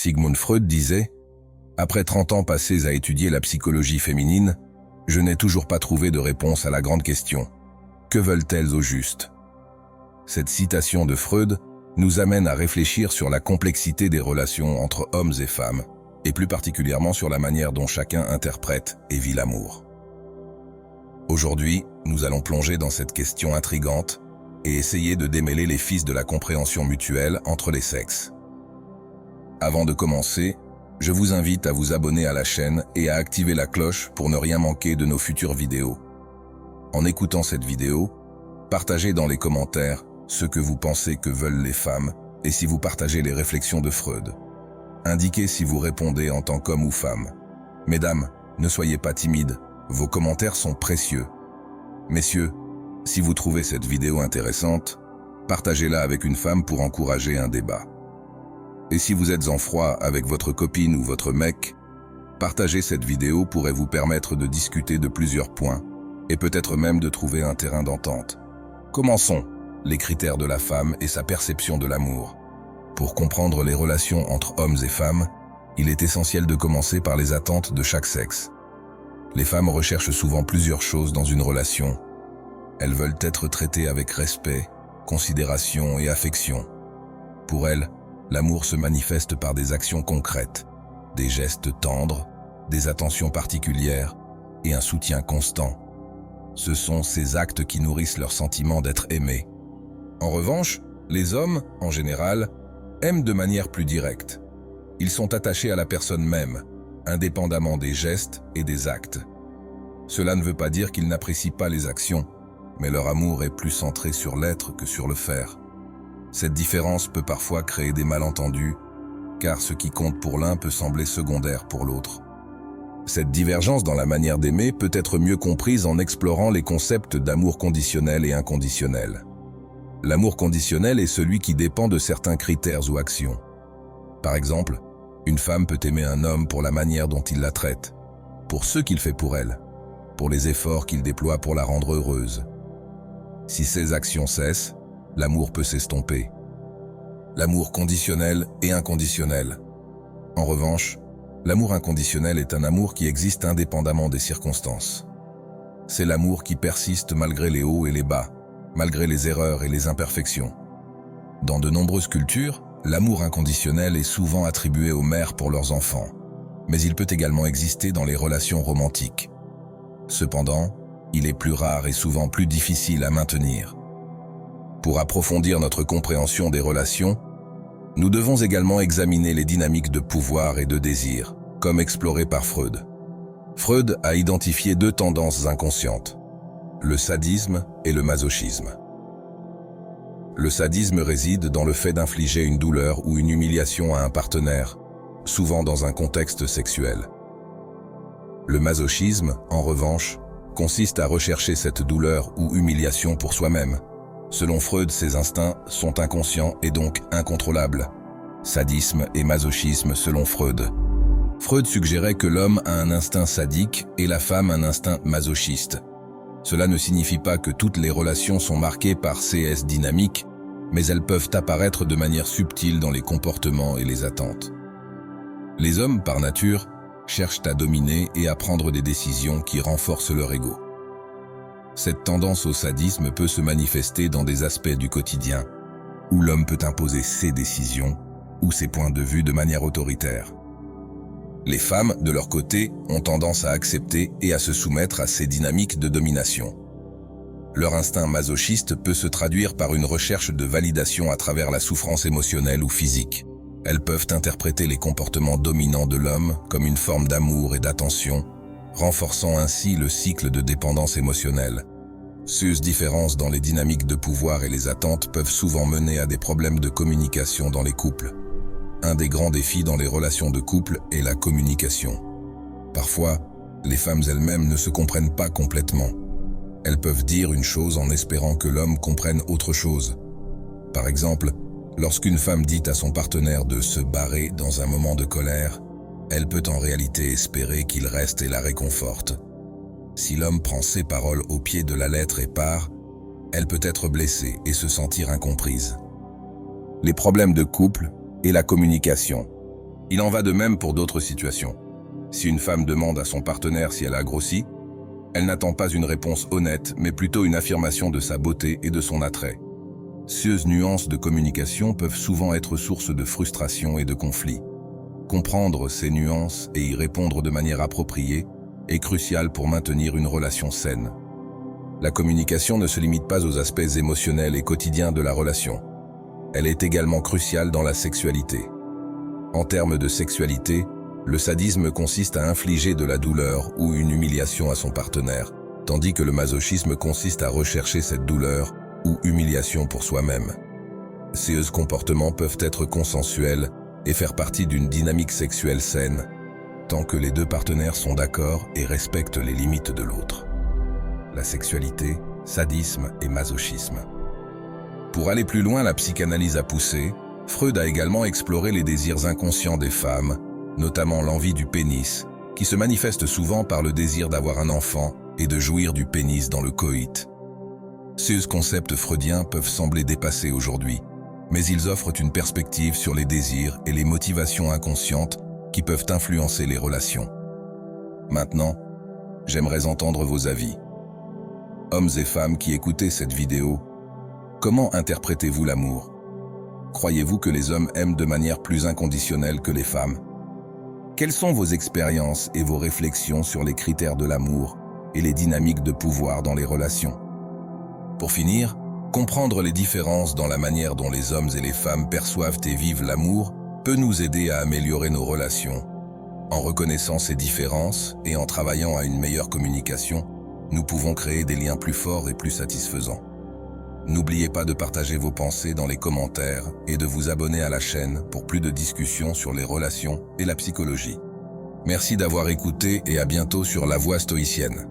Sigmund Freud disait « Après 30 ans passés à étudier la psychologie féminine, je n'ai toujours pas trouvé de réponse à la grande question. Que veulent-elles au juste ?» Cette citation de Freud nous amène à réfléchir sur la complexité des relations entre hommes et femmes, et plus particulièrement sur la manière dont chacun interprète et vit l'amour. Aujourd'hui, nous allons plonger dans cette question intrigante et essayer de démêler les fils de la compréhension mutuelle entre les sexes. Avant de commencer, je vous invite à vous abonner à la chaîne et à activer la cloche pour ne rien manquer de nos futures vidéos. En écoutant cette vidéo, partagez dans les commentaires ce que vous pensez que veulent les femmes et si vous partagez les réflexions de Freud. Indiquez si vous répondez en tant qu'homme ou femme. Mesdames, ne soyez pas timides, vos commentaires sont précieux. Messieurs, si vous trouvez cette vidéo intéressante, partagez-la avec une femme pour encourager un débat. Et si vous êtes en froid avec votre copine ou votre mec, partager cette vidéo pourrait vous permettre de discuter de plusieurs points et peut-être même de trouver un terrain d'entente. Commençons. Les critères de la femme et sa perception de l'amour. Pour comprendre les relations entre hommes et femmes, il est essentiel de commencer par les attentes de chaque sexe. Les femmes recherchent souvent plusieurs choses dans une relation. Elles veulent être traitées avec respect, considération et affection. Pour elles, l'amour se manifeste par des actions concrètes, des gestes tendres, des attentions particulières et un soutien constant. Ce sont ces actes qui nourrissent leur sentiment d'être aimés. En revanche, les hommes, en général, aiment de manière plus directe. Ils sont attachés à la personne même, indépendamment des gestes et des actes. Cela ne veut pas dire qu'ils n'apprécient pas les actions, mais leur amour est plus centré sur l'être que sur le faire. Cette différence peut parfois créer des malentendus, car ce qui compte pour l'un peut sembler secondaire pour l'autre. Cette divergence dans la manière d'aimer peut être mieux comprise en explorant les concepts d'amour conditionnel et inconditionnel. L'amour conditionnel est celui qui dépend de certains critères ou actions. Par exemple, une femme peut aimer un homme pour la manière dont il la traite, pour ce qu'il fait pour elle, pour les efforts qu'il déploie pour la rendre heureuse. Si ces actions cessent, l'amour peut s'estomper. L'amour conditionnel et inconditionnel. En revanche, l'amour inconditionnel est un amour qui existe indépendamment des circonstances. C'est l'amour qui persiste malgré les hauts et les bas, malgré les erreurs et les imperfections. Dans de nombreuses cultures, l'amour inconditionnel est souvent attribué aux mères pour leurs enfants, mais il peut également exister dans les relations romantiques. Cependant, il est plus rare et souvent plus difficile à maintenir. Pour approfondir notre compréhension des relations, nous devons également examiner les dynamiques de pouvoir et de désir, comme explorées par Freud. Freud a identifié deux tendances inconscientes: le sadisme et le masochisme. Le sadisme réside dans le fait d'infliger une douleur ou une humiliation à un partenaire, souvent dans un contexte sexuel. Le masochisme, en revanche, consiste à rechercher cette douleur ou humiliation pour soi-même. Selon Freud, ces instincts sont inconscients et donc incontrôlables. Sadisme et masochisme selon Freud. Freud suggérait que l'homme a un instinct sadique et la femme un instinct masochiste. Cela ne signifie pas que toutes les relations sont marquées par ces dynamiques, mais elles peuvent apparaître de manière subtile dans les comportements et les attentes. Les hommes, par nature, cherchent à dominer et à prendre des décisions qui renforcent leur ego. Cette tendance au sadisme peut se manifester dans des aspects du quotidien, où l'homme peut imposer ses décisions ou ses points de vue de manière autoritaire. Les femmes, de leur côté, ont tendance à accepter et à se soumettre à ces dynamiques de domination. Leur instinct masochiste peut se traduire par une recherche de validation à travers la souffrance émotionnelle ou physique. Elles peuvent interpréter les comportements dominants de l'homme comme une forme d'amour et d'attention, renforçant ainsi le cycle de dépendance émotionnelle. Ces différences dans les dynamiques de pouvoir et les attentes peuvent souvent mener à des problèmes de communication dans les couples. Un des grands défis dans les relations de couple est la communication. Parfois, les femmes elles-mêmes ne se comprennent pas complètement. Elles peuvent dire une chose en espérant que l'homme comprenne autre chose. Par exemple, lorsqu'une femme dit à son partenaire de se barrer dans un moment de colère, elle peut en réalité espérer qu'il reste et la réconforte. Si l'homme prend ses paroles au pied de la lettre et part, elle peut être blessée et se sentir incomprise. Les problèmes de couple et la communication. Il en va de même pour d'autres situations. Si une femme demande à son partenaire si elle a grossi, elle n'attend pas une réponse honnête, mais plutôt une affirmation de sa beauté et de son attrait. Ces nuances de communication peuvent souvent être source de frustration et de conflits. Comprendre ces nuances et y répondre de manière appropriée est crucial pour maintenir une relation saine. La communication ne se limite pas aux aspects émotionnels et quotidiens de la relation. Elle est également cruciale dans la sexualité. En termes de sexualité, le sadisme consiste à infliger de la douleur ou une humiliation à son partenaire, tandis que le masochisme consiste à rechercher cette douleur ou humiliation pour soi-même. Ces comportements peuvent être consensuels et faire partie d'une dynamique sexuelle saine, tant que les deux partenaires sont d'accord et respectent les limites de l'autre. La sexualité, sadisme et masochisme. Pour aller plus loin, la psychanalyse a poussé, Freud a également exploré les désirs inconscients des femmes, notamment l'envie du pénis, qui se manifeste souvent par le désir d'avoir un enfant et de jouir du pénis dans le coït. Ces concepts freudiens peuvent sembler dépassés aujourd'hui, mais ils offrent une perspective sur les désirs et les motivations inconscientes qui peuvent influencer les relations. Maintenant, j'aimerais entendre vos avis. Hommes et femmes qui écoutez cette vidéo, comment interprétez-vous l'amour? Croyez-vous que les hommes aiment de manière plus inconditionnelle que les femmes? Quelles sont vos expériences et vos réflexions sur les critères de l'amour et les dynamiques de pouvoir dans les relations? Pour finir, comprendre les différences dans la manière dont les hommes et les femmes perçoivent et vivent l'amour peut nous aider à améliorer nos relations. En reconnaissant ces différences et en travaillant à une meilleure communication, nous pouvons créer des liens plus forts et plus satisfaisants. N'oubliez pas de partager vos pensées dans les commentaires et de vous abonner à la chaîne pour plus de discussions sur les relations et la psychologie. Merci d'avoir écouté et à bientôt sur La Voix Stoïcienne.